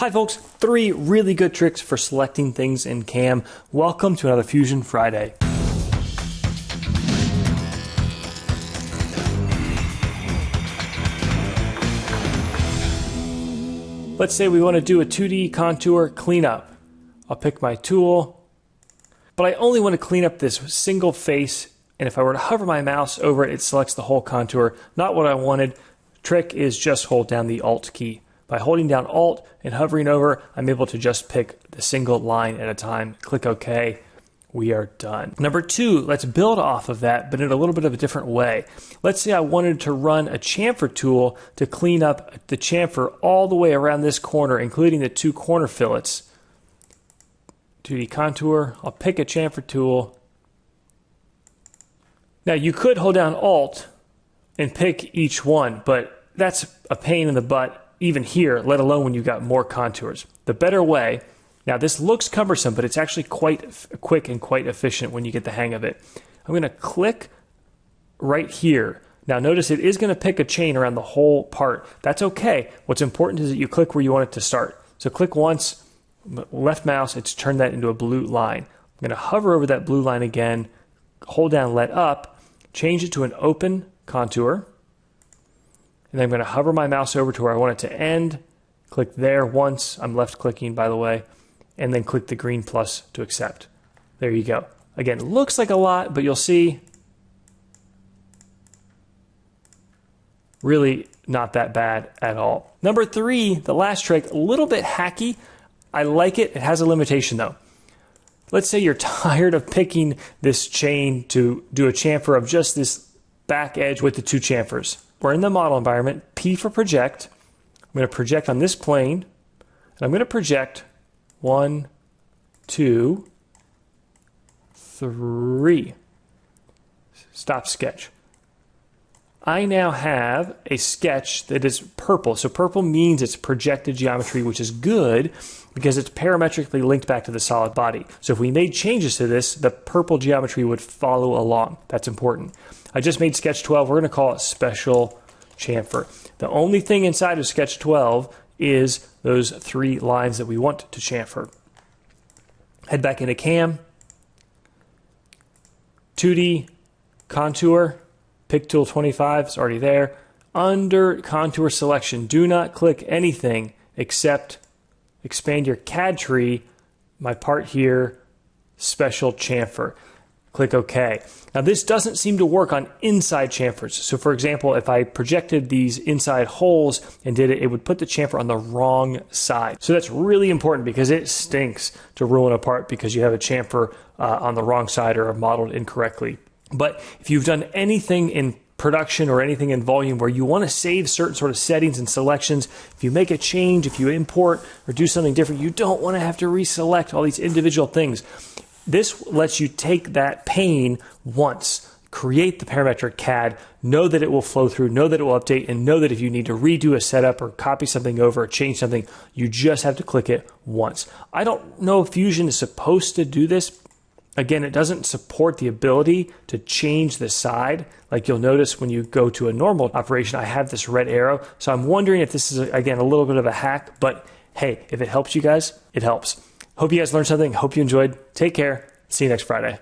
Hi folks, 3 really good tricks for selecting things in CAM. Welcome to another Fusion Friday. Let's say we want to do a 2D contour cleanup. I'll pick my tool, but I only want to clean up this single face, and if I were to hover my mouse over it, it selects the whole contour. Not what I wanted. Trick is just hold down the Alt key. By holding down Alt and hovering over, I'm able to just pick the single line at a time. Click OK. We are done. Number 2, let's build off of that, but in a little bit of a different way. Let's say I wanted to run a chamfer tool to clean up the chamfer all the way around this corner, including the 2 corner fillets. 2D contour, I'll pick a chamfer tool. Now you could hold down Alt and pick each one, but that's a pain in the butt even here, let alone when you've got more contours. The better way, now this looks cumbersome, but it's actually quite quick and quite efficient when you get the hang of it. I'm going to click right here. Now notice it is going to pick a chain around the whole part. That's okay. What's important is that you click where you want it to start. So click once, left mouse, it's turned that into a blue line. I'm going to hover over that blue line again, hold down let up, change it to an open contour, and then I'm going to hover my mouse over to where I want it to end, click there once, I'm left clicking by the way, and then click the green plus to accept. There you go. Again, it looks like a lot, but you'll see really not that bad at all. Number 3, the last trick, a little bit hacky. I like it. It has a limitation though. Let's say you're tired of picking this chain to do a chamfer of just this back edge with the 2 chamfers. We're in the model environment, P for project. I'm going to project on this plane, and I'm going to project 1, 2, 3. Stop sketch. I now have a sketch that is purple. So purple means it's projected geometry, which is good because it's parametrically linked back to the solid body. So if we made changes to this, the purple geometry would follow along. That's important. I just made sketch 12. We're going to call it special chamfer. The only thing inside of sketch 12 is those 3 lines that we want to chamfer. Head back into CAM, 2D, contour, pick tool 25 is already there. Under contour selection, do not click anything except expand your CAD tree, my part here, special chamfer. Click OK. Now this doesn't seem to work on inside chamfers. So for example, if I projected these inside holes and did it, it would put the chamfer on the wrong side. So that's really important because it stinks to ruin a part because you have a chamfer on the wrong side or modeled incorrectly. But if you've done anything in production or anything in volume where you want to save certain sort of settings and selections, if you make a change, if you import or do something different, you don't want to have to reselect all these individual things. This lets you take that pain once, create the parametric CAD, know that it will flow through, know that it will update, and know that if you need to redo a setup or copy something over or change something, you just have to click it once. I don't know if Fusion is supposed to do this. Again, it doesn't support the ability to change the side. Like you'll notice when you go to a normal operation, I have this red arrow. So I'm wondering if this is, again, a little bit of a hack, but hey, if it helps you guys, it helps. Hope you guys learned something. Hope you enjoyed. Take care. See you next Friday.